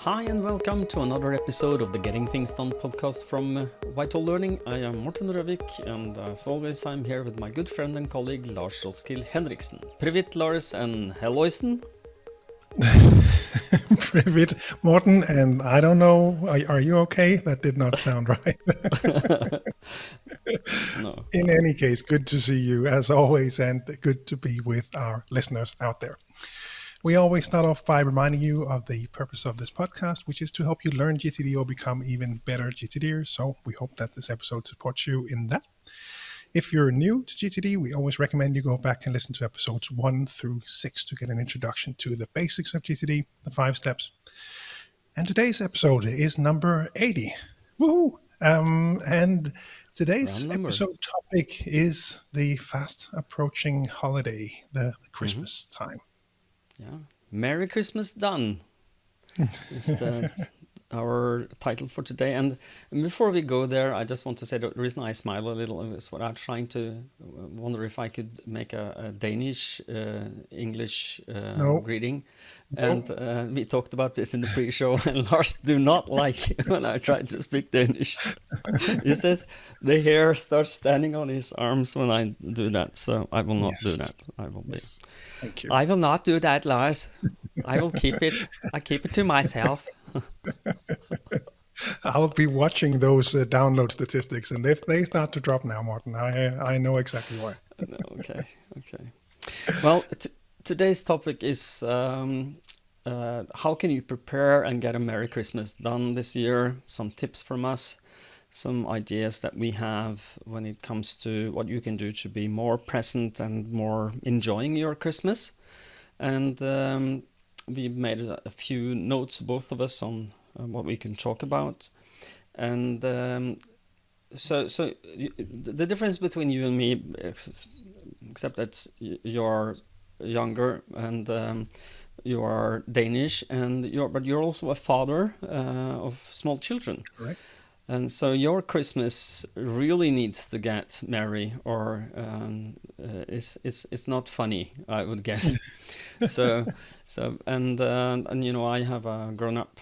Hi and welcome to another episode of the Getting Things Done podcast from Vital Learning. I am Morten and Røvik, and as always I'm here with my good friend and colleague Lars Henriksen. Privet Lars and Helloisen. Privet Morten, and I don't know, are you okay? That did not sound right. No. In any case, good to see you as always, and good to be with our listeners out there. We always start off by reminding you of the purpose of this podcast, which is to help you learn GTD or become even better GTDers. So we hope that this episode supports you in that. If you're new to GTD, we always recommend you go back and listen to episodes 1 through 6 to get an introduction to the basics of GTD, the 5 steps. And today's episode is number 80. Woohoo! And today's episode topic is the fast approaching holiday, the Christmas time. Yeah, Merry Christmas done is our title for today. And before we go there, I just want to say the reason I smile a little is what I'm trying to wonder if I could make a Danish English greeting. And we talked about this in the pre-show, and Lars do not like when I try to speak Danish. He says the hair starts standing on his arms when I do that, so I will not do that. I will be. Thank you. I will not do that, Lars. I will keep it. I keep it to myself. I'll be watching those download statistics, and if they start to drop now, Morten, I know exactly why. Okay. Well, today's topic is how can you prepare and get a Merry Christmas done this year? Some tips from us. Some ideas that we have when it comes to what you can do to be more present and more enjoying your Christmas. And we've made a few notes, both of us, on what we can talk about. And so the difference between you and me, except that you're younger and you are Danish, but you're also a father of small children. Correct. And so your Christmas really needs to get merry, or it's not funny, I would guess. And you know, I have a grown-up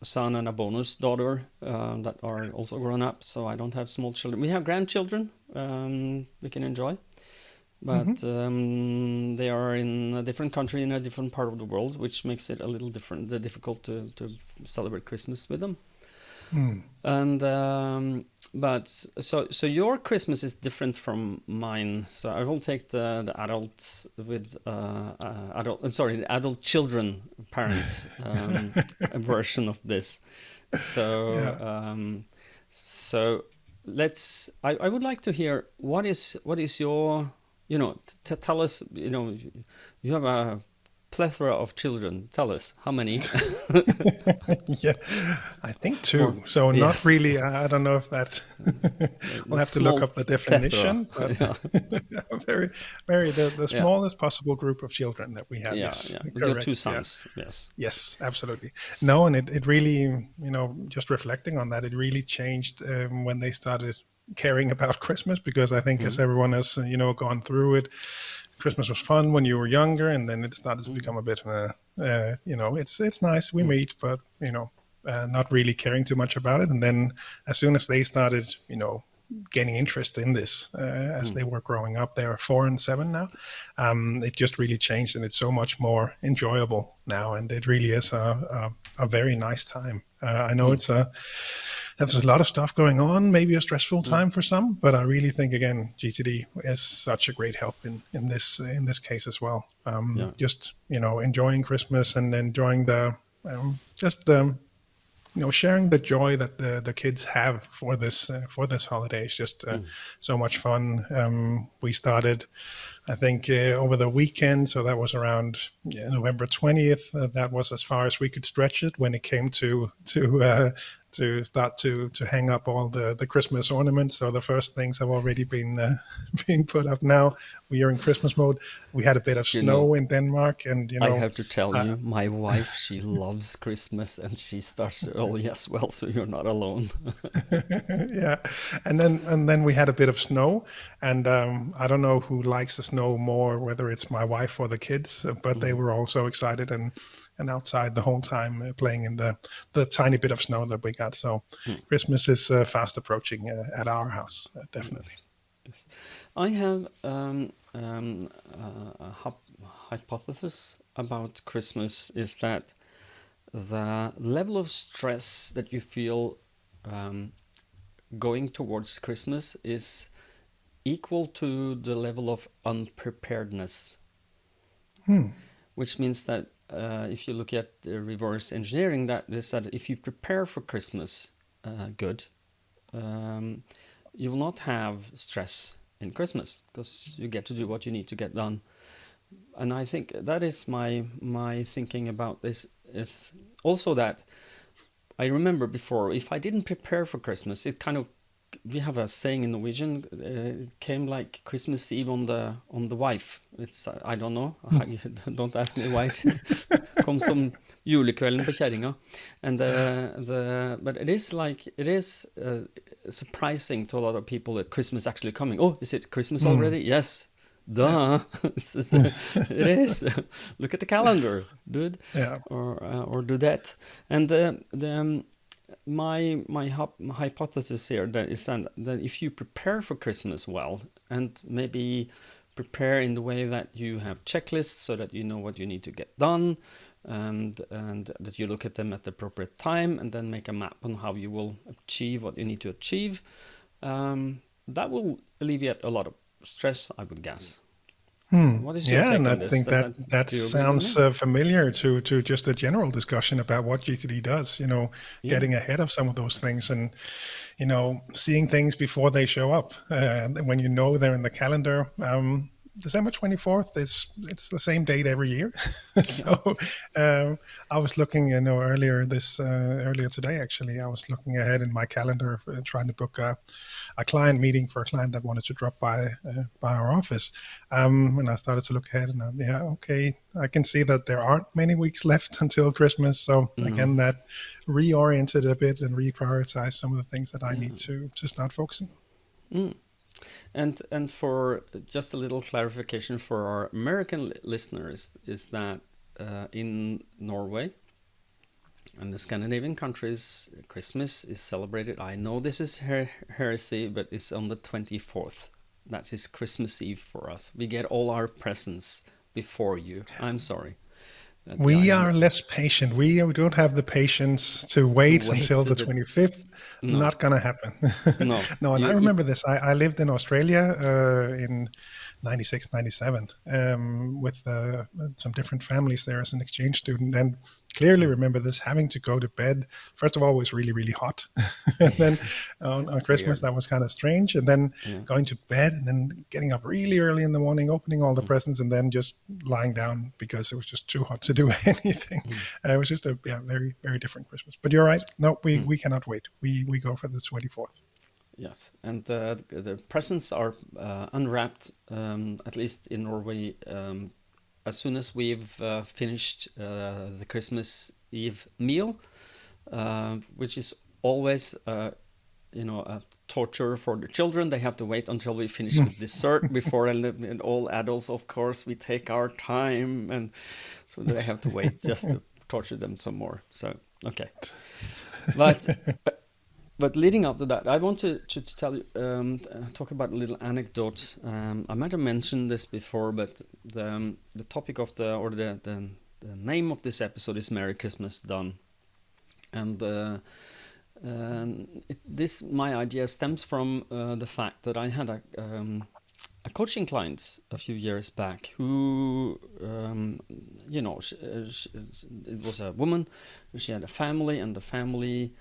son and a bonus daughter that are also grown up, so I don't have small children. We have grandchildren we can enjoy, but they are in a different country, in a different part of the world, which makes it a little difficult to celebrate Christmas with them. And but so your Christmas is different from mine. So I will take the adults with the adult children parent version of this. So so let's. I would like to hear what is your, you know, tell us, you know, you have a plethora of children. Tell us how many. Yeah, I think 2. So not really. I don't know if that. We'll have to look up the definition. Plethora. But very the smallest possible group of children that we have. Yes, with your 2 sons. Yeah. Yes, absolutely. No, and it really, you know, just reflecting on that, it really changed when they started caring about Christmas, because I think as everyone has, you know, gone through it, Christmas was fun when you were younger, and then it started to become a bit of a, you know, it's nice, we meet, but, you know, not really caring too much about it. And then as soon as they started, you know, gaining interest in this as they were growing up, they are 4 and 7 now, it just really changed, and it's so much more enjoyable now, and it really is a very nice time. I know there's a lot of stuff going on, maybe a stressful time for some, but I really think, again, GTD is such a great help in this case as well. Just, you know, enjoying Christmas and enjoying the you know, sharing the joy that the kids have for this holiday is just so much fun. We started, I think, over the weekend, so that was around November 20th. That was as far as we could stretch it when it came to start to hang up all the Christmas ornaments. So the first things have already been put up now. We are in Christmas mode. We had a bit of snow in Denmark, and you know, I have to tell you, my wife, she loves Christmas, and she starts early as well. So you're not alone. Yeah, and then we had a bit of snow, and I don't know who likes the snow more, whether it's my wife or the kids, but they were also excited and outside the whole time playing in the tiny bit of snow that we got. So Christmas is fast approaching at our house, definitely. Yes. Yes. I have a hypothesis about Christmas is that the level of stress that you feel going towards Christmas is equal to the level of unpreparedness. Which means that if you look at reverse engineering, that is that if you prepare for Christmas good, you will not have stress in Christmas because you get to do what you need to get done. And I think that is my thinking about this is also that I remember before, if I didn't prepare for Christmas, it kind of, we have a saying in Norwegian, it came like Christmas Eve on the wife. It's I don't know, don't ask me why. It kom som julekvelden på kjerringa. And but it is surprising to a lot of people that Christmas is actually coming. Oh, is it Christmas already? Yes. Duh. It is. Look at the calendar, dude. Yeah. Or do that. And my hypothesis here that is that if you prepare for Christmas well, and maybe prepare in the way that you have checklists so that you know what you need to get done, and that you look at them at the appropriate time, and then make a map on how you will achieve what you need to achieve, that will alleviate a lot of stress, I would guess. What is your take and on I this? think Does that do you agree with sounds me? familiar to just a general discussion about what GTD does. Yeah. Getting ahead of some of those things and seeing things before they show up. When they're in the calendar. December 24th, it's the same date every year. So I was looking, earlier today, actually, I was looking ahead in my calendar trying to book a client meeting for a client that wanted to drop by our office. And I started to look ahead and okay, I can see that there aren't many weeks left until Christmas. So again, that reoriented a bit and reprioritized some of the things that I need to start focusing on. And for just a little clarification for our American listeners is that in Norway and the Scandinavian countries, Christmas is celebrated. I know this is heresy, but it's on the 24th. That is Christmas Eve for us. We get all our presents before you. I'm sorry. We are less patient. We don't have the patience to wait until the 25th. No. Not going to happen. No. No, and I remember this. I lived in Australia in 96, 97 with some different families there as an exchange student, and clearly remember this, having to go to bed. First of all, it was really, really hot. And then on Christmas, that was kind of strange. And then going to bed and then getting up really early in the morning, opening all the presents, and then just lying down because it was just too hot to do anything. It was just a very, very different Christmas. But you're right. No, we cannot wait. We go for the 24th. Yes, and the presents are unwrapped, at least in Norway, as soon as we've finished the Christmas Eve meal, which is always, a torture for the children. They have to wait until we finish with dessert before, and all adults, of course, we take our time, and so they have to wait just to torture them some more. So, okay. But leading up to that, I want to tell you, talk about a little anecdote. I might have mentioned this before, but the topic of the name of this episode is Merry Christmas Done. And my idea stems from the fact that I had a coaching client a few years back who, it was a woman. She had a family, and the family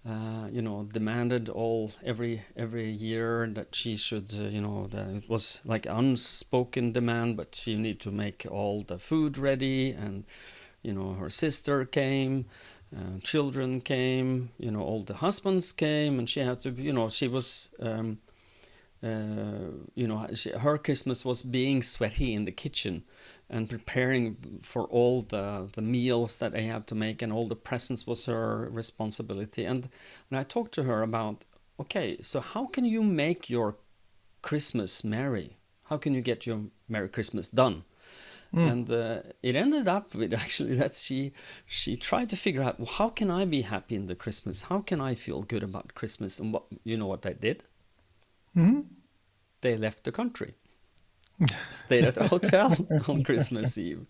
demanded every year that she should, that it was like unspoken demand, but she needed to make all the food ready, and, her sister came, children came, all the husbands came, and she had to, she was, her Christmas was being sweaty in the kitchen and preparing for all the meals that they have to make, and all the presents was her responsibility. And I talked to her about, okay, so how can you make your Christmas merry? how can you get your Merry Christmas done? And it ended up with actually that she tried to figure out, well, how can I be happy in the Christmas? How can I feel good about Christmas? And what they did? They left the country, stayed at a hotel on Christmas Eve,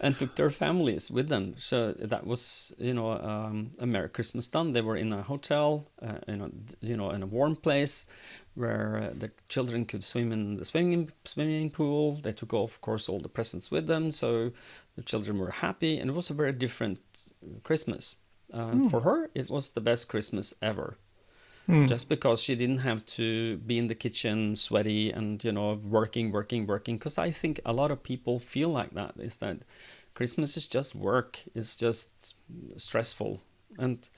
and took their families with them. So that was, a Merry Christmas done. They were in a hotel, in a warm place where the children could swim in the swimming pool. They took, of course, all the presents with them, so the children were happy, and it was a very different Christmas. For her, it was the best Christmas ever. Just because she didn't have to be in the kitchen sweaty and working, because I think a lot of people feel like that, is that Christmas is just work, it's just stressful, and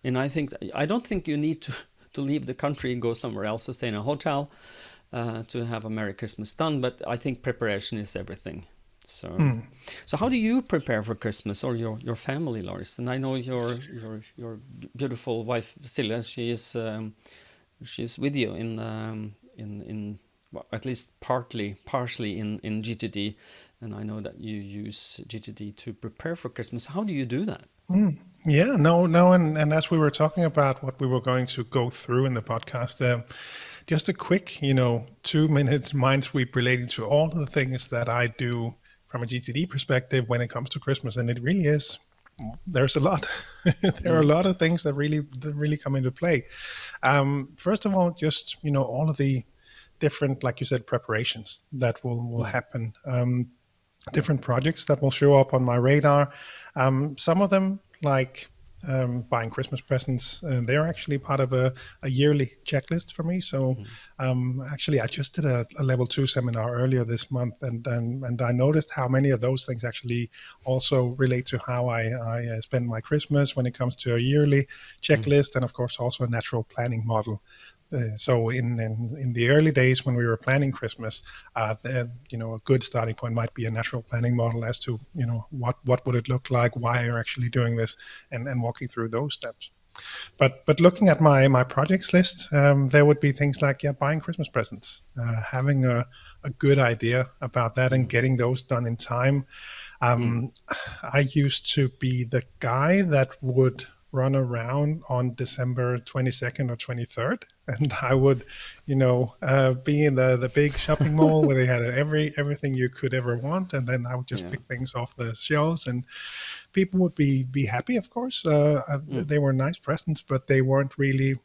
I don't think you need to leave the country and go somewhere else to stay in a hotel to have a Merry Christmas done, but I think preparation is everything. So how do you prepare for Christmas, or your family, Lars? And I know your beautiful wife Silja, she's with you in well, at least partially in GTD, and I know that you use GTD to prepare for Christmas. How do you do that? Yeah, no, and as we were talking about what we were going to go through in the podcast, just a quick 2-minute mind sweep relating to all the things that I do from a GTD perspective when it comes to Christmas, and it really is, there's a lot. There are a lot of things that really come into play. First of all, just all of the different, like you said, preparations that will happen. Different projects that will show up on my radar. Some of them, like buying Christmas presents, they're actually part of a yearly checklist for me. So actually, I just did a level 2 seminar earlier this month, and I noticed how many of those things actually also relate to how I spend my Christmas when it comes to a yearly checklist, and of course also a natural planning model. So in the early days when we were planning Christmas, a good starting point might be a natural planning model as to what would it look like, why you're actually doing this, and walking through those steps. But looking at my projects list, there would be things like buying Christmas presents, having a good idea about that and getting those done in time. I used to be the guy that would run around on December 22nd or 23rd, and I would, be in the big shopping mall where they had everything you could ever want, and then I would just pick things off the shelves, and people would be happy, of course. They were nice presents, but they weren't really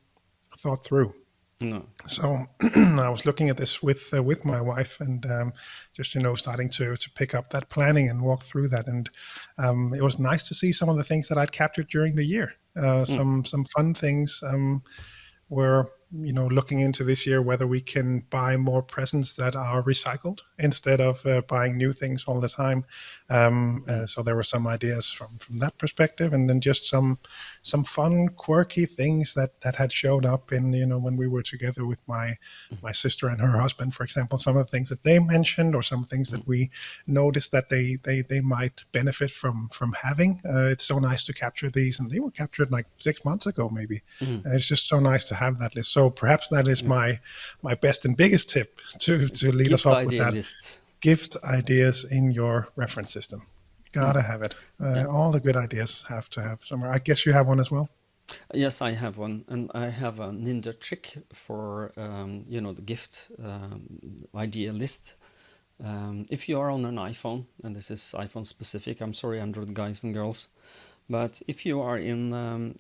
thought through. No. So I was looking at this with my wife, and just starting to pick up that planning and walk through that, and it was nice to see some of the things that I'd captured during the year. Some fun things were looking into this year whether we can buy more presents that are recycled instead of buying new things all the time. So there were some ideas from that perspective, and then just some fun, quirky things that had showed up in when we were together with my sister and her husband, for example. Some of the things that they mentioned, or some things that we noticed that they might benefit from having. It's so nice to capture these, and they were captured like 6 months ago maybe. And it's just so nice to have that list. So perhaps that is my best and biggest tip to lead us off with that. List. Gift ideas in your reference system. Gotta have it. All the good ideas have to have somewhere. I guess you have one as well. Yes, I have one, and I have a ninja trick for the gift idea list. If you are on an iPhone, and this is iPhone specific, I'm sorry, Android guys and girls, but if you are in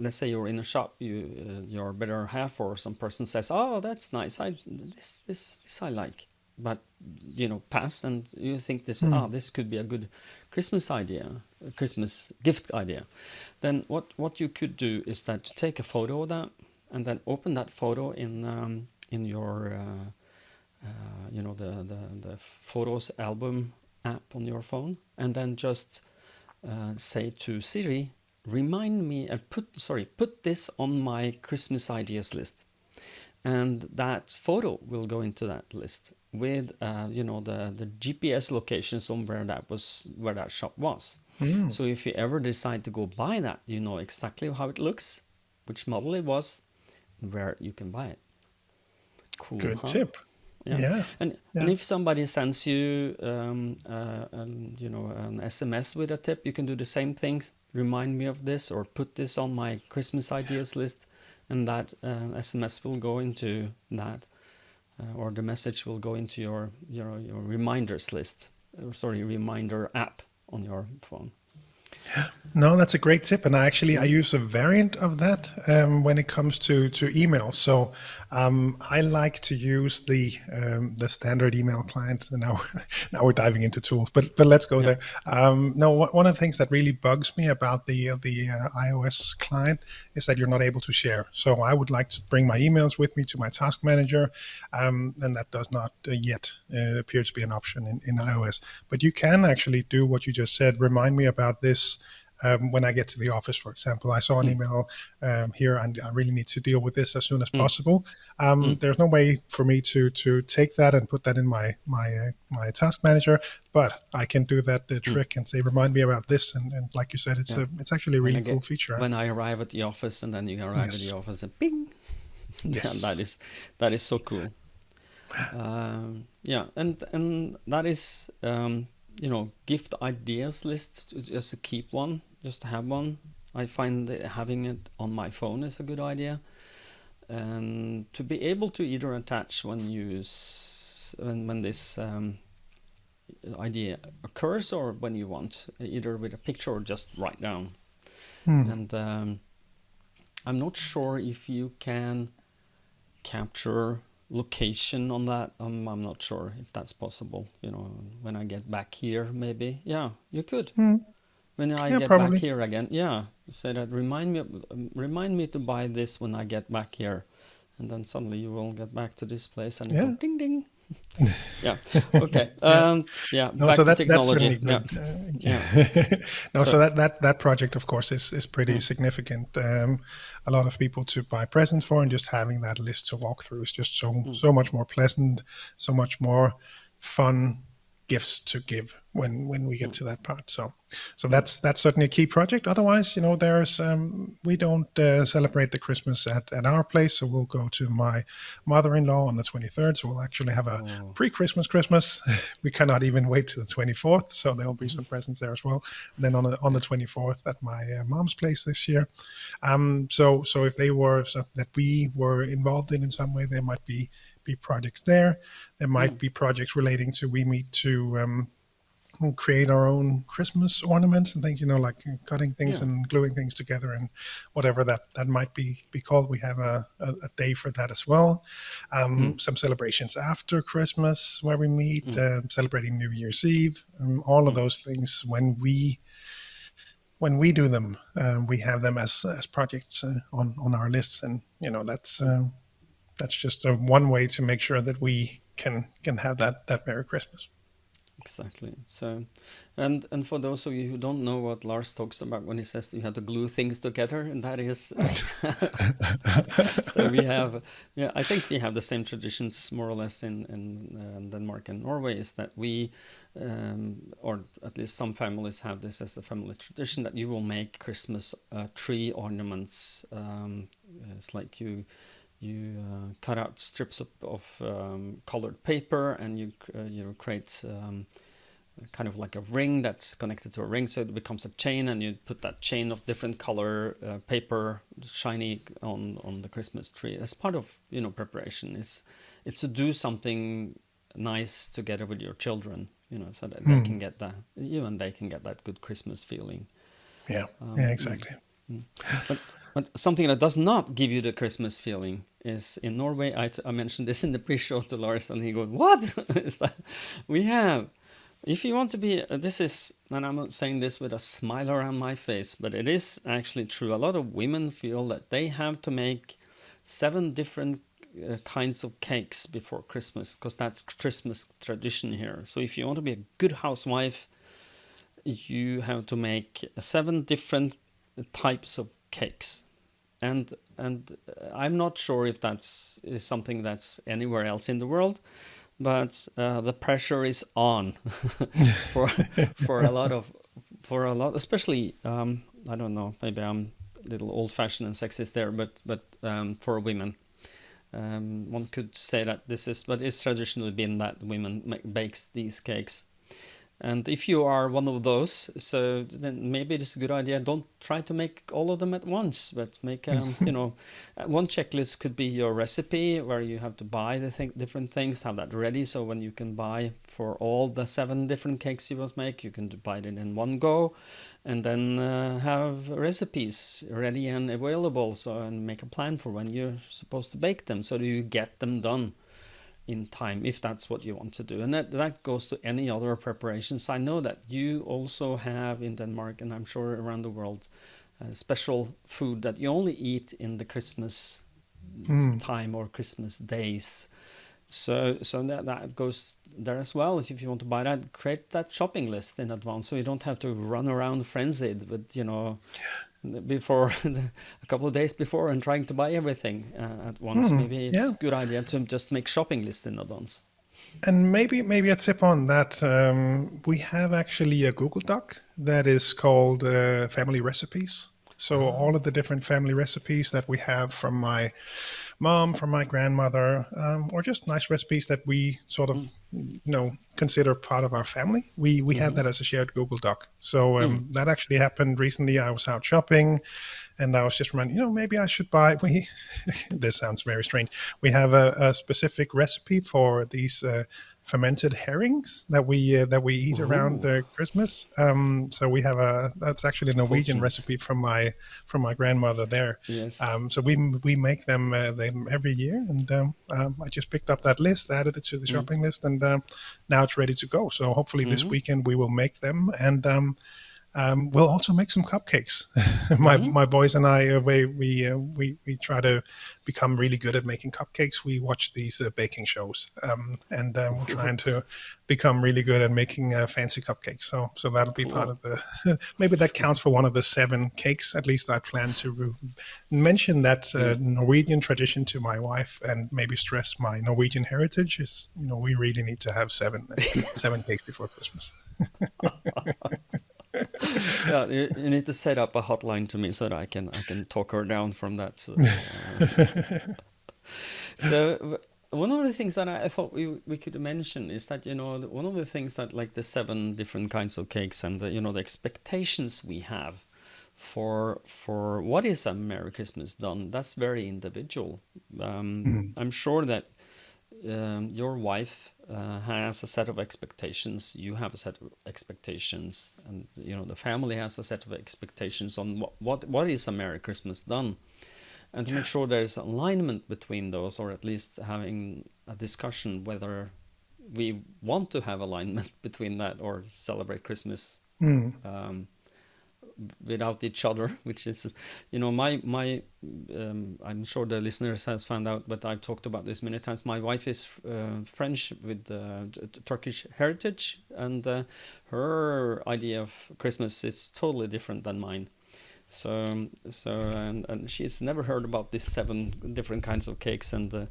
let's say you're in a shop, your better half or some person says, "Oh, that's nice. This I like," but pass, and you think this could be a good Christmas idea, a Christmas gift idea. Then what you could do is that to take a photo of that, and then open that photo in your the Photos album app on your phone, and then just say to Siri, remind me and put this on my Christmas ideas list, and that photo will go into that list with the GPS locations on where that shop was. So if you ever decide to go buy that, you know exactly how it looks, which model it was, and where you can buy it. Cool. Good tip. Yeah. Yeah. And if somebody sends you an SMS with a tip, you can do the same things. Remind me of this, or put this on my Christmas ideas list, and that SMS will go into that, or the message will go into your reminders list. Sorry, reminder app on your phone. No, that's a great tip, and I use a variant of that when it comes to email. So I like to use the standard email client. Now, now we're diving into tools, but let's go there. No, one of the things that really bugs me about the iOS client is that you're not able to share. So I would like to bring my emails with me to my task manager, and that does not yet appear to be an option in iOS. But you can actually do what you just said. Remind me about this. When I get to the office, for example, I saw an email here, and I really need to deal with this as soon as possible. There's no way for me to take that and put that in my task manager, but I can do that trick and say, remind me about this. And like you said, it's actually a really cool feature. When I arrive at the office, and then you arrive at the office, and ping. Yes. that is so cool. And that is gift ideas list, just to keep one, just to have one. I find that having it on my phone is a good idea, and to be able to either attach when this idea occurs, or when you want, either with a picture or just write down. And I'm not sure if you can capture location on that. I'm not sure if that's possible. When I get back here, maybe. Yeah, you could. When I get probably back here again, say that remind me to buy this when I get back here, and then suddenly you will get back to this place and go ding ding. Okay. No, back so to technology. That's certainly good. So that project, of course, is pretty significant. A lot of people to buy presents for, and just having that list to walk through is just so much more pleasant, so much more fun gifts to give when we get to that part. So that's certainly a key project. Otherwise, there's we don't celebrate the Christmas at our place, so we'll go to my mother-in-law on the 23rd. So we'll actually have a pre-Christmas Christmas. We cannot even wait to the 24th, so there'll be some presents there as well. And then on the 24th at my mom's place this year. So if they were that we were involved in some way, there might be projects there. There might be projects relating to we meet to create our own Christmas ornaments and things, like cutting things and gluing things together, and whatever that might be called. We have a day for that as well. Some celebrations after Christmas where we meet, celebrating New Year's Eve, all of those things. When we do them, we have them as projects on our lists, and that's just one way to make sure that we can have that Merry Christmas. Exactly. So, and for those of you who don't know what Lars talks about when he says that you have to glue things together, and that is, so we have, I think we have the same traditions more or less in Denmark and Norway. Is that we, or at least some families have this as a family tradition, that you will make Christmas tree ornaments. It's like you cut out strips of colored paper, and you create kind of like a ring that's connected to a ring, so it becomes a chain, and you put that chain of different color paper, shiny, on the Christmas tree as part of preparation. It's to do something nice together with your children, so that they can get that, and they can get that good Christmas feeling. Exactly. But something that does not give you the Christmas feeling is in Norway. I mentioned this in the pre-show to Lars, and he goes, "What is that?" We have, if you want to be, this is, and I'm not saying this with a smile around my face, but it is actually true. A lot of women feel that they have to make 7 different kinds of cakes before Christmas, because that's Christmas tradition here. So if you want to be a good housewife, you have to make 7 different types of cakes, and I'm not sure if is something that's anywhere else in the world, but the pressure is on for a lot, especially I don't know, maybe I'm a little old-fashioned and sexist there, but for women, one could say that but it's traditionally been that women bakes these cakes. And if you are one of those, so then maybe it's a good idea. Don't try to make all of them at once, but make one checklist could be your recipe, where you have to buy the different things, have that ready. So when you can buy for all the 7 different cakes you must make, you can buy it in one go, and then have recipes ready and available. So and make a plan for when you're supposed to bake them, so that you get them done in time, if that's what you want to do. And that goes to any other preparations. I know that you also have in Denmark, and I'm sure around the world, special food that you only eat in the Christmas time or Christmas days. So that goes there as well. If you want to buy that, create that shopping list in advance, so you don't have to run around frenzied with before a couple of days before and trying to buy everything at once. Maybe it's a good idea to just make shopping lists in advance. And maybe a tip on that. We have actually a Google Doc that is called Family Recipes. So all of the different family recipes that we have from my mom, from my grandmother, or just nice recipes that we sort of consider part of our family. We have that as a shared Google Doc. So that actually happened recently. I was out shopping, and I was just reminding, maybe I should buy. This sounds very strange. We have a specific recipe for these fermented herrings that we eat around Christmas. So we have that's actually a Norwegian recipe from my grandmother there. Yes. So we make them every year, and I just picked up that list, added it to the shopping list, and now it's ready to go. So hopefully this weekend we will make them, and we'll also make some cupcakes. My boys and I, we try to become really good at making cupcakes. We watch these baking shows, and we're trying to become really good at making fancy cupcakes. So that'll be part of the. Maybe that counts for one of the 7 cakes. At least I plan to mention that Norwegian tradition to my wife, and maybe stress my Norwegian heritage. Is we really need to have 7 cakes before Christmas. Yeah, you need to set up a hotline to me so that I can talk her down from that. So one of the things that I thought we could mention is that one of the things that, like, the 7 different kinds of cakes and the expectations we have for what is a Merry Christmas done, that's very individual. I'm sure that your wife has a set of expectations, you have a set of expectations, and the family has a set of expectations on what is a Merry Christmas done, and to make sure there's alignment between those, or at least having a discussion whether we want to have alignment between that or celebrate Christmas without each other, which is my I'm sure the listeners has found out, but I've talked about this many times. My wife is French with Turkish heritage, and her idea of Christmas is totally different than mine. So and she's never heard about these 7 different kinds of cakes, and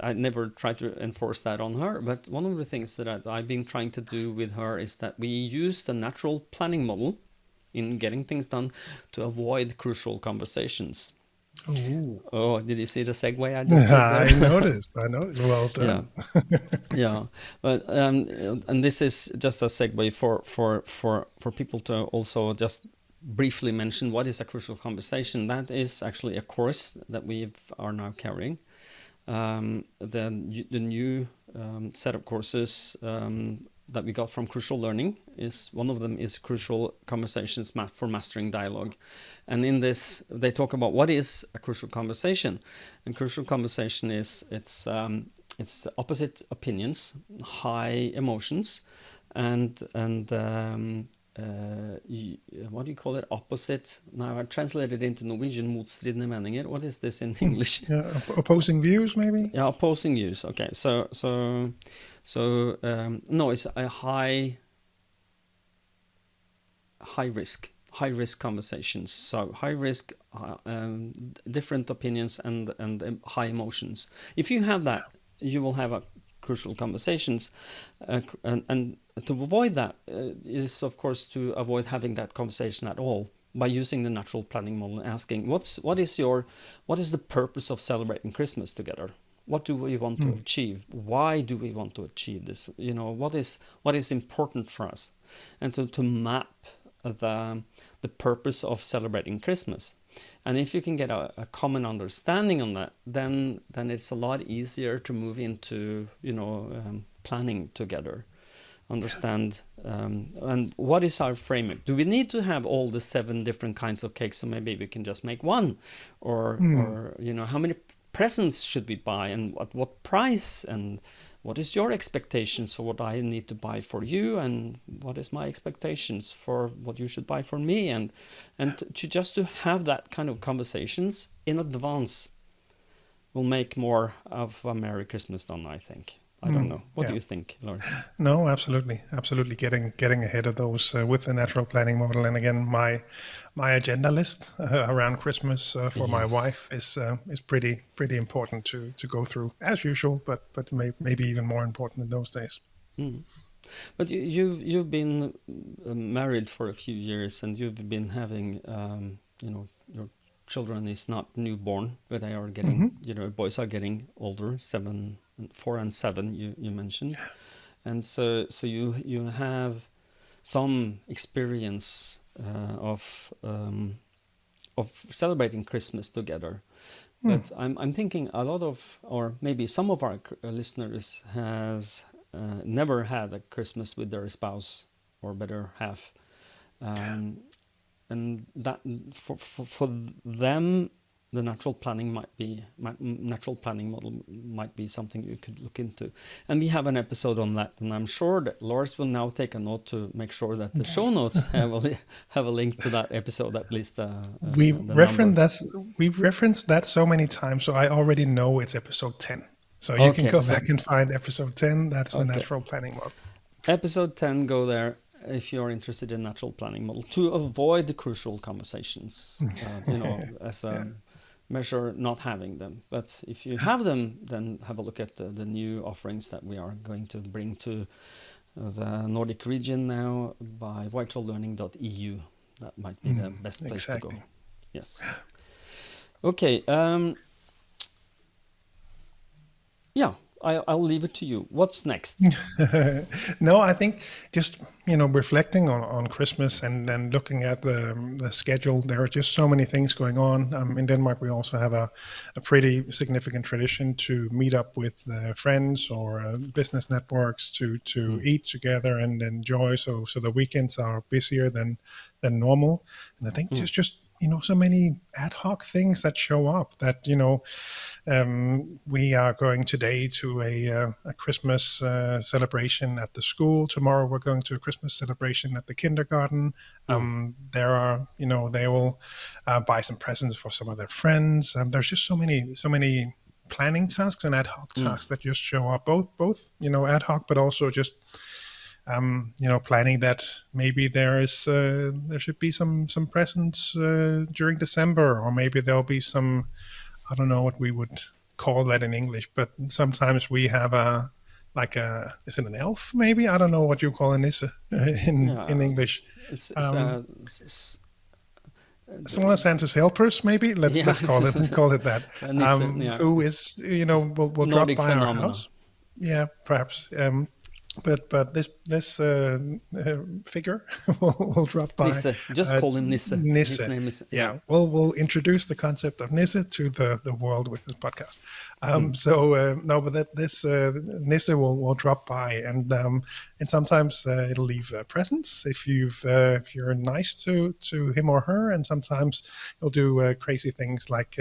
I never tried to enforce that on her. But one of the things that I've been trying to do with her is that we use the natural planning model in getting things done to avoid crucial conversations. Ooh. Oh, did you see the segue I just did there? I noticed. Well done. Yeah. But and this is just a segue for people to also just briefly mention what is a crucial conversation. That is actually a course that we are now carrying. The new set of courses that we got from Crucial Learning is one of them is Crucial Conversations for Mastering Dialogue, and in this they talk about what is a crucial conversation. And crucial conversation is it's opposite opinions, high emotions, and what do you call it? Opposite. Now I translated it into Norwegian. Motstridende meninger. What is this in English? Yeah, opposing views, maybe. Yeah, opposing views. Okay, so no, it's a high risk conversations. So high risk, different opinions, and high emotions. If you have that, you will have a crucial conversations, and to avoid that is of course to avoid having that conversation at all. by using the natural planning model and asking, what is the purpose of celebrating Christmas together? What do we want to achieve? Why do we want to achieve this? What is important for us? And to map the purpose of celebrating Christmas. And if you can get a common understanding on that, then it's a lot easier to move into planning together. Understand and what is our framework? Do we need to have all the 7 different kinds of cakes, so maybe we can just make one, or how many presents should we buy, and at what price, and what is your expectations for what I need to buy for you, and what is my expectations for what you should buy for me, and to have that kind of conversations in advance will make more of a Merry Christmas done, I think. I don't know. What do you think, Lars? No, absolutely. Getting ahead of those with the natural planning model. And again, my agenda list around Christmas for my wife is pretty important to go through as usual, but maybe even more important in those days. Mm. But you've been married for a few years, and you've been having your children is not newborn, but they are getting boys are getting older, 4 and 7 you mentioned, and so you have some experience of celebrating Christmas together. But I'm thinking a lot of, or maybe some of our listeners has never had a Christmas with their spouse or better half, and that for them, the natural planning model might be something you could look into. And we have an episode on that, and I'm sure that Lars will now take a note to make sure that the show notes have a link to that episode, at least. We've referenced that so many times, so I already know it's episode 10. So you can go back and find episode 10. That's the natural planning model. Episode 10, go there if you're interested in natural planning model, to avoid the crucial conversations, as a measure not having them. But if you have them, then have a look at the new offerings that we are going to bring to the Nordic region now by vitallearning.eu. That might be the best place to go. Yes. Okay. I'll leave it to you. What's next? No, I think just reflecting on Christmas and then looking at the schedule. There are just so many things going on. In Denmark, we also have a pretty significant tradition to meet up with friends or business networks to eat together and enjoy. So the weekends are busier than normal. And I think just so many ad hoc things that show up that, we are going today to a Christmas celebration at the school. Tomorrow we're going to a Christmas celebration at the kindergarten. There are, they will buy some presents for some of their friends. There's just so many planning tasks and ad hoc tasks that just show up, both ad hoc, but also just planning that maybe there should be some presents during December, or maybe there'll be some, I don't know what we would call that in English, but sometimes we have is it an elf? Maybe, I don't know what you call a nisse in English. It's one of Santa's helpers, maybe. Let's call it that. Who is will drop by our house. Yeah, perhaps. But this figure will drop by. Nisse. Just call him Nisse. Nisse. His name is. Yeah. We'll introduce the concept of Nisse to the world with this podcast. But this Nisse will drop by, and sometimes it'll leave presents if you're nice to him or her, and sometimes he'll do crazy things like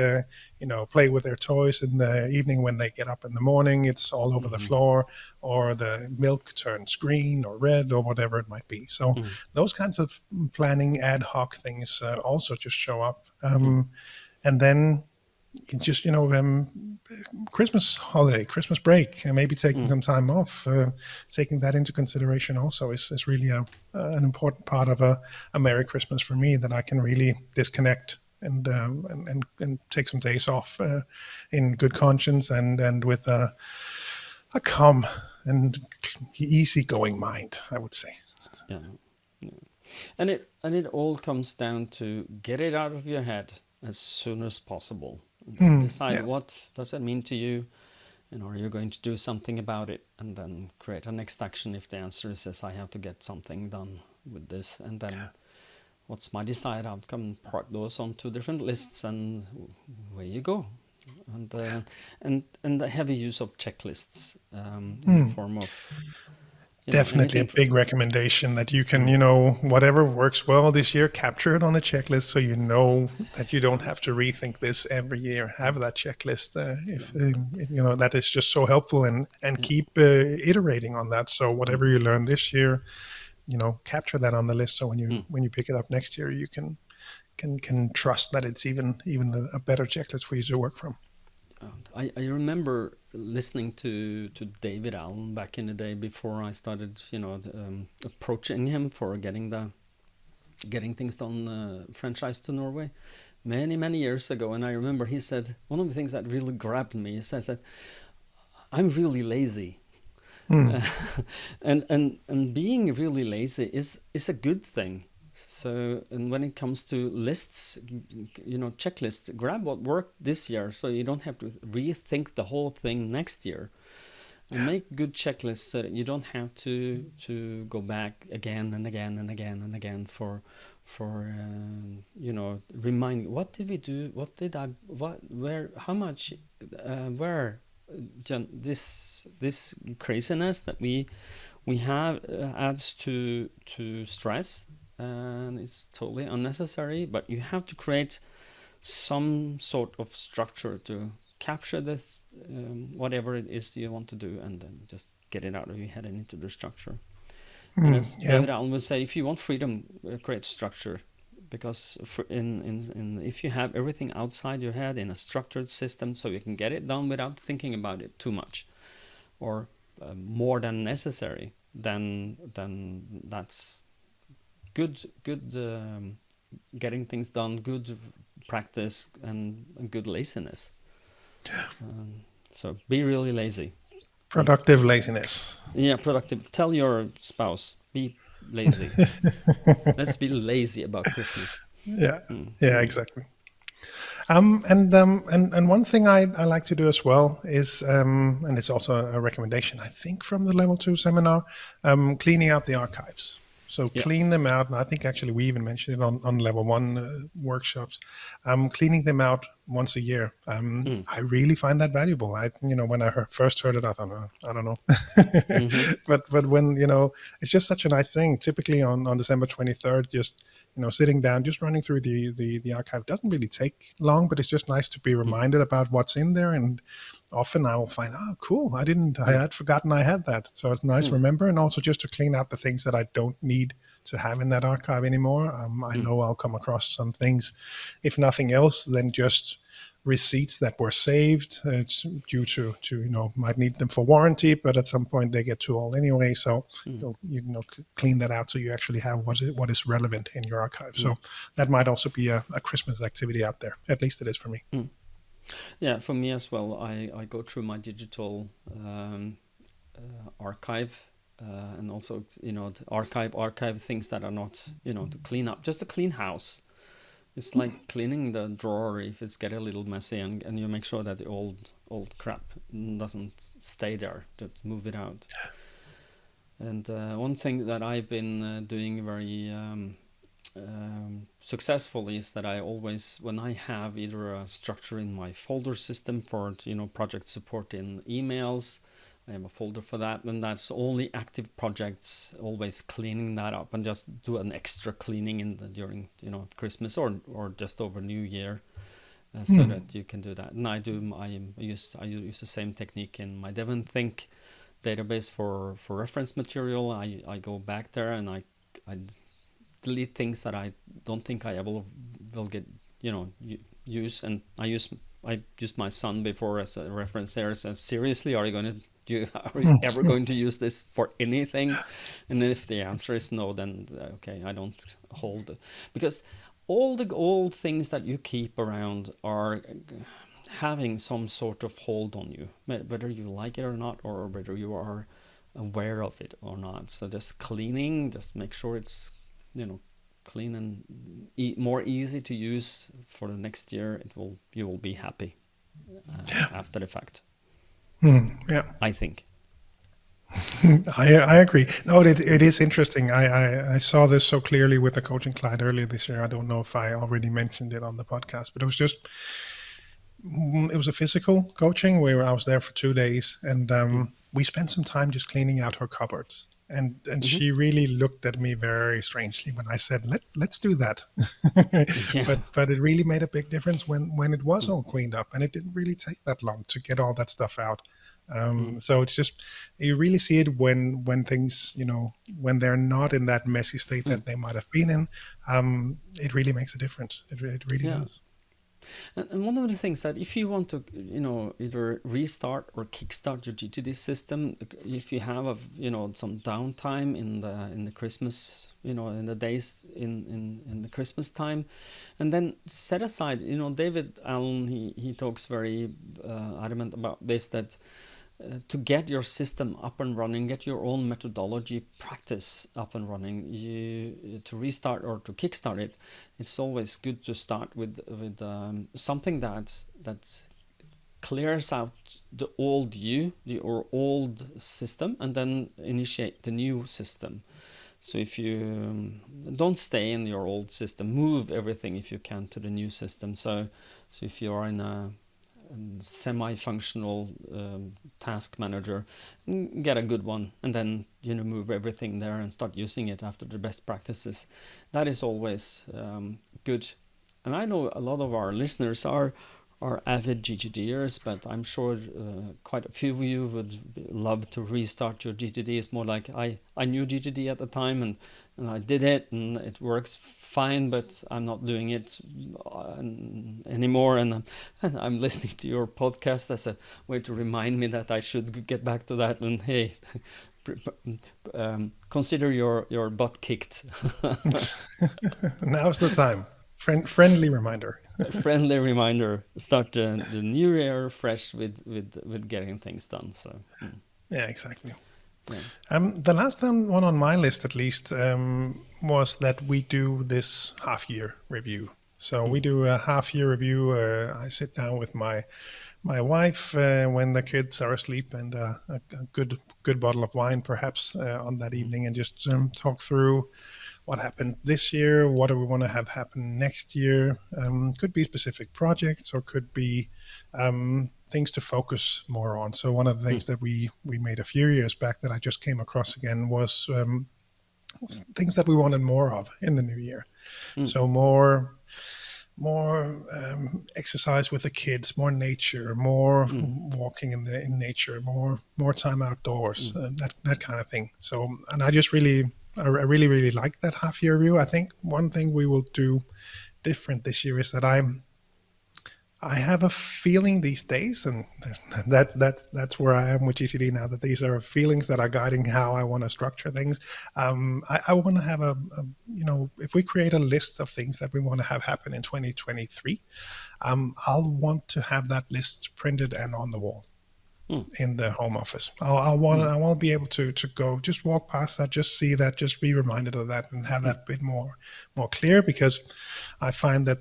play with their toys in the evening when they get up in the morning. It's all over the floor, or the milk turns green or red or whatever it might be. So those kinds of planning ad hoc things also just show up. And then just, Christmas holiday, Christmas break, and maybe taking some time off, taking that into consideration also is really an important part of a Merry Christmas for me, that I can really disconnect and take some days off in good conscience and with a calm and easygoing mind, I would say. Yeah. And it all comes down to get it out of your head as soon as possible. Decide Yeah. what does it mean to you, and are you going to do something about it, and then create a next action if the answer is yes, I have to get something done with this, and then what's my desired outcome, park those on two different lists, and where you go. And the heavy use of checklists in the form of Definitely a anything. big recommendation that you can, Mm, whatever works well this year, capture it on a checklist so you know that you don't have to rethink this every year. Have that checklist. If yeah, that is just so helpful, and yeah, keep iterating on that. So mm, whatever you learn this year, capture that on the list. So when you mm. when you pick it up next year, you can trust that it's even a better checklist for you to work from. I remember listening to David Allen back in the day before I started, approaching him for getting things done franchise to Norway many years ago. And I remember he said one of the things that really grabbed me. He says that I'm really lazy. Mm. And being really lazy is a good thing. So, and when it comes to lists, checklists, grab what worked this year so you don't have to rethink the whole thing next year. And make good checklists so that you don't have to go back again and again and again and again for reminding, what did we do, what did I, what, where, how much, where. This craziness that we have adds to stress, and it's totally unnecessary. But you have to create some sort of structure to capture this, whatever it is you want to do, and then just get it out of your head and into the structure. And as Yeah. David Allen would say, if you want freedom, create structure. Because if you have everything outside your head in a structured system, so you can get it done without thinking about it too much, or more than necessary, then that's good. Getting things done, good practice, and good laziness. So be really lazy. Productive laziness. Yeah, productive. Tell your spouse, be lazy. Let's be lazy about Christmas. Yeah. Mm, Yeah. mm, Exactly. And one thing I like to do as well is, and it's also a recommendation, I think, from the level 2 seminar, cleaning out the archives. So yeah. clean them out. And I think actually we even mentioned it on level 1 workshops. Cleaning them out once a year. Mm, I really find that valuable. When I first heard it, I thought, I don't know. mm-hmm, but when, it's just such a nice thing. Typically on December 23rd, just sitting down, just running through the archive doesn't really take long, but it's just nice to be mm, reminded about what's in there. And often I will find, oh, cool, I mm, had forgotten I had that. So it's nice to mm, remember, and also just to clean out the things that I don't need to have in that archive anymore. I mm, know I'll come across some things, if nothing else, then just receipts that were saved due to might need them for warranty, but at some point they get too old anyway. So mm, clean that out so you actually have what is relevant in your archive. mm, So that might also be a Christmas activity out there. At least it is for me. mm. Yeah, for me as well. I go through my digital archive, and also to archive things that are not to clean up, just a clean house. It's like cleaning the drawer if it's getting a little messy, and you make sure that the old crap doesn't stay there. Just move it out. And one thing that I've been doing very successfully is that I always, when I have either a structure in my folder system for project support in emails, I have a folder for that, and that's only active projects, always cleaning that up, and just do an extra cleaning during Christmas or just over New Year, so that you can do that. And I use the same technique in my Devon Think database for reference material. I go back there and I delete things that I don't think I ever will get use, and I used my son before as a reference there. So seriously, are you ever going to use this for anything? And if the answer is no, then okay, I don't hold it, because all the old things that you keep around are having some sort of hold on you, whether you like it or not, or whether you are aware of it or not. So just cleaning, just make sure it's clean and more easy to use for the next year, you will be happy after the fact. Yeah. I think. I agree. No, it is interesting. I saw this so clearly with the coaching client earlier this year. I don't know if I already mentioned it on the podcast, but it was a physical coaching where I was there for 2 days, and we spent some time just cleaning out her cupboards. And she really looked at me very strangely when I said, let's do that. Yeah. But it really made a big difference when it was all cleaned up, and it didn't really take that long to get all that stuff out. So it's just, you really see it when things, when they're not in that messy state that they might have been in. It really makes a difference. It really does. And one of the things that if you want to, either restart or kickstart your GTD system, if you have some downtime in the Christmas, in the days in the Christmas time, and then set aside, David Allen, he talks very adamant about this, that to get your system up and running, get your own methodology practice up and running, to restart or to kickstart it, it's always good to start with something that clears out the old or old system, and then initiate the new system. So if you don't stay in your old system, move everything if you can to the new system. So if you are in a semi-functional task manager, get a good one, and then move everything there and start using it after the best practices. That is always good. And I know a lot of our listeners are avid GTDers, but I'm sure quite a few of you would love to restart your GTD. It's more like I knew GTD at the time, and I did it, and it works fine, but I'm not doing it anymore, and I'm listening to your podcast as a way to remind me that I should get back to that. And hey, consider your butt kicked. Now's the time. Friendly reminder. Friendly reminder. Start the new year fresh with getting things done. So yeah, exactly. Yeah. The last one on my list, at least, was that we do this half-year review. So we do a half-year review. I sit down with my wife when the kids are asleep, and a good bottle of wine, perhaps, on that evening, and just talk through what happened this year, what do we want to have happen next year. Could be specific projects, or could be things to focus more on. So one of the things that we made a few years back that I just came across again was things that we wanted more of in the new year. So more exercise with the kids, more nature, more walking in nature, more time outdoors, that kind of thing. So, and I really like that half-year review. I think one thing we will do different this year is that I have a feeling these days, and that's where I am with GTD now, that these are feelings that are guiding how I want to structure things. I want to have if we create a list of things that we want to have happen in 2023, I'll want to have that list printed and on the wall in the home office. I want to be able to go, just walk past that, just see that, just be reminded of that, and have that bit more clear, because I find that,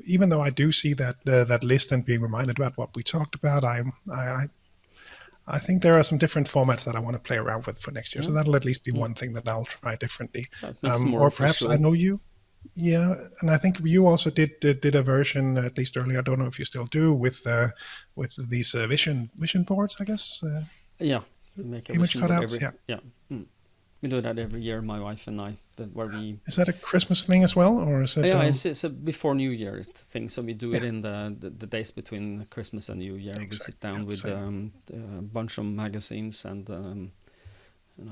even though I do see that list and being reminded about what we talked about, I think there are some different formats that I want to play around with for next year. So that'll at least be one thing that I'll try differently. Or perhaps official. I know you. Yeah, and I think you also did a version, at least earlier. I don't know if you still do, with these vision boards, I guess. Yeah, make image cutouts. Yeah. We do that every year, my wife and I. Is that a Christmas thing as well, or is it? Yeah, it's a before New Year thing. So we do it in the days between Christmas and New Year. Exactly. We sit down with a bunch of magazines, and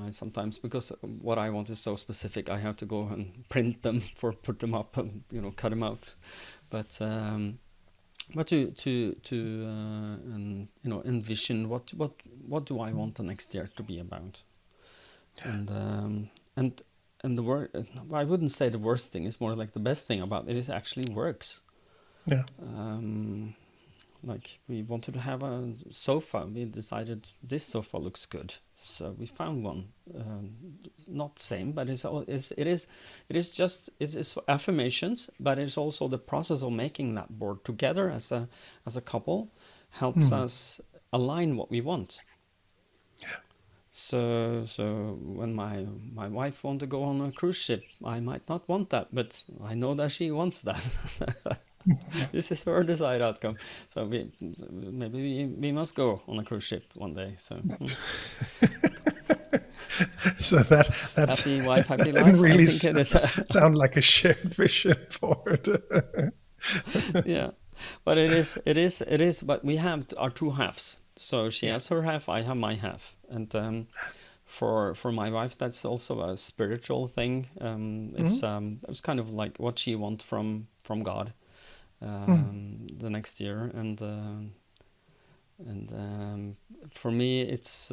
I sometimes, because what I want is so specific, I have to go and print them put them up and cut them out. But to envision what do I want the next year to be about. And the word, I wouldn't say the worst thing, it's more like the best thing about it is actually works. Yeah. Like we wanted to have a sofa. We decided this sofa looks good. So we found one, not same, but it is affirmations, but it's also the process of making that board together as a couple helps us align what we want. So when my wife wants to go on a cruise ship, I might not want that, but I know that she wants that. This is her desired outcome. So maybe we must go on a cruise ship one day. So so that's happy wife, happy that life. really I think it is. sound like a shared vision board. Yeah, but it is. But we have our two halves. So she has her half, I have my half, and for my wife, that's also a spiritual thing. It's kind of like what she wants from God the next year, and for me, it's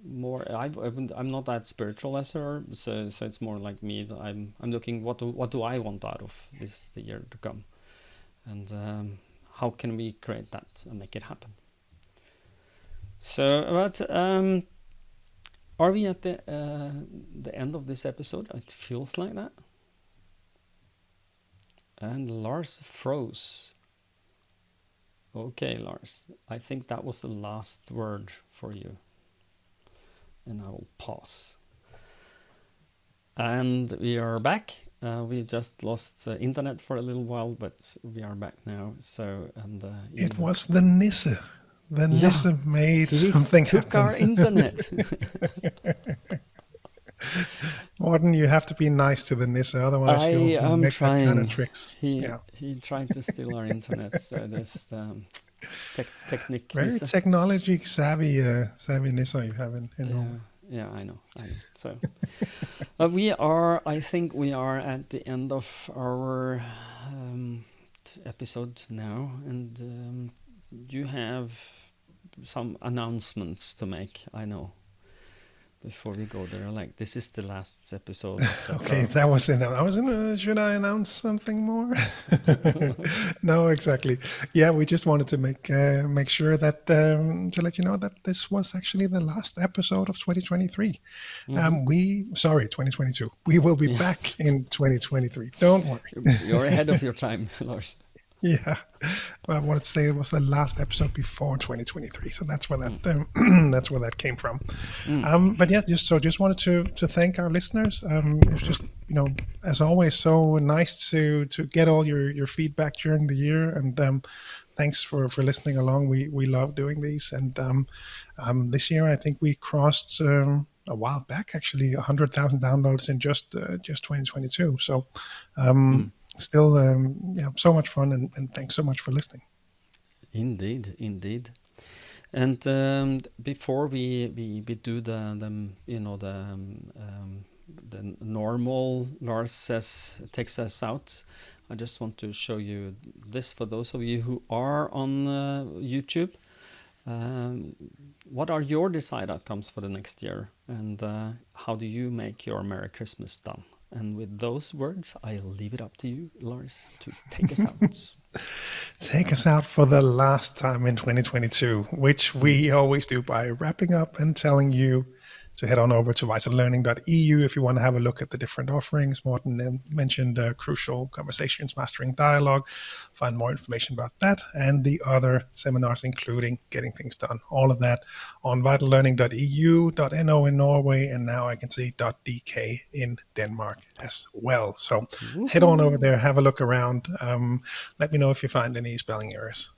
more. I'm not that spiritual as her, so it's more like me. I'm looking what do I want out of the year to come, and how can we create that and make it happen. So, but are we at the end of this episode? It feels like that. And Lars froze. Okay, Lars, I think that was the last word for you. And I will pause. And we are back. We just lost internet for a little while, but we are back now. So, and it was the nisse. The nisse made something took happen. Our internet. Morten, you have to be nice to the nisse, otherwise he'll make that kind of tricks. He tried to steal our internet, so there's technique. Very technology savvy nisse you have in Norway. Yeah, I know. So I think we are at the end of our episode now, and you have some announcements to make, I know, before we go there. Like, this is the last episode. Okay, that was it. Should I announce something more? No, exactly. Yeah, we just wanted to make sure that to let you know that this was actually the last episode of 2023. 2022. We will be back in 2023. Don't worry. You're ahead of your time, Lars. Yeah, well, I wanted to say it was the last episode before 2023, so that's where that that's where that came from. But yeah, just wanted to thank our listeners. It's just, as always, so nice to get all your feedback during the year, and thanks for listening along. We love doing these, and this year I think we crossed a while back actually 100,000 downloads in just 2022. So. Still, so much fun, and thanks so much for listening. Indeed. And before we do the normal Lars takes us out, I just want to show you this for those of you who are on YouTube. What are your desired outcomes for the next year, and how do you make your Merry Christmas done? And with those words, I'll leave it up to you, Lars, to take us out. Take us out for the last time in 2022, which we always do by wrapping up and telling you to head on over to vitallearning.eu if you want to have a look at the different offerings. Morten mentioned Crucial Conversations, Mastering Dialogue. Find more information about that and the other seminars, including Getting Things Done. All of that on vitallearning.eu, .no in Norway, and now I can see .dk in Denmark as well. So head on over there, have a look around. Let me know if you find any spelling errors.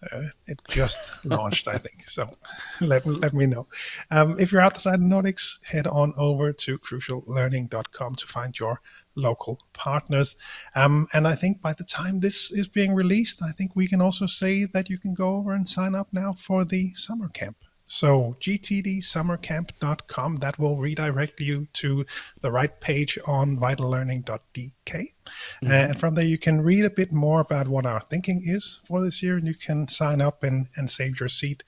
It just launched, I think. So let me know. If you're outside the Nordics, head on over to cruciallearning.com to find your local partners. And I think by the time this is being released, I think we can also say that you can go over and sign up now for the summer camp. So gtdsummercamp.com, that will redirect you to the right page on vitallearning.dk. And from there, you can read a bit more about what our thinking is for this year, and you can sign up and save your seat.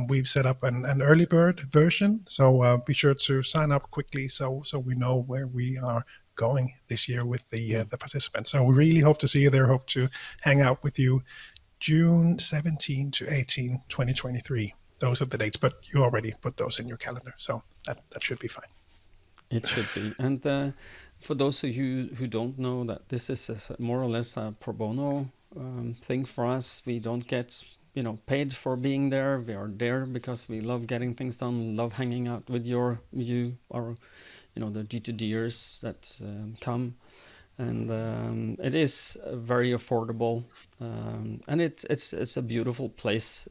We've set up an early bird version, so be sure to sign up quickly so we know where we are going this year with the participants. So we really hope to see you there, hope to hang out with you June 17 to 18, 2023. those are the dates, but you already put those in your calendar, so that should be fine. It should be. And for those of you who don't know, that this is more or less a pro bono thing for us. We don't get paid for being there. We are there because we love getting things done, love hanging out with you, or the GTDers that come. And it is very affordable, and it's a beautiful place,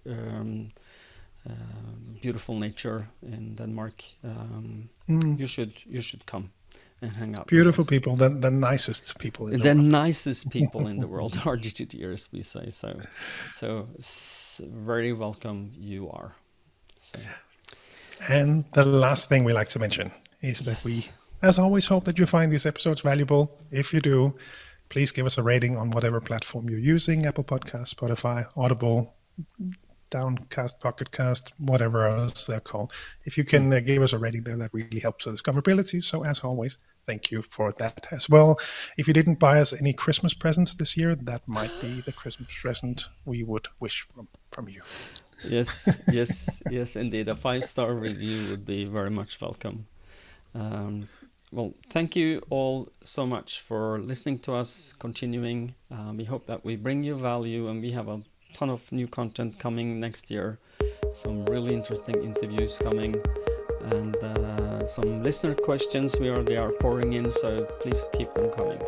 beautiful nature in Denmark. You should come and hang out. Beautiful people, the nicest people in the the world. nicest people in the world are GTDers, we say. So very welcome you are. So. And the last thing we like to mention is that we, as always, hope that you find these episodes valuable. If you do, please give us a rating on whatever platform you're using: Apple Podcasts, Spotify, Audible, Downcast, Pocket Cast, whatever else they're called. If you can give us a rating there, that really helps with discoverability. So as always, thank you for that as well. If you didn't buy us any Christmas presents this year, that might be the Christmas present we would wish from you. Yes, indeed. A 5-star review would be very much welcome. Well, thank you all so much for listening to us, continuing. We hope that we bring you value, and we have a ton of new content coming next year. Some really interesting interviews coming, and some listener questions they are pouring in, so please keep them coming.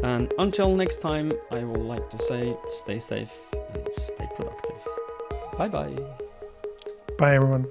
And until next time, I would like to say stay safe and stay productive. Bye-bye. Bye, everyone.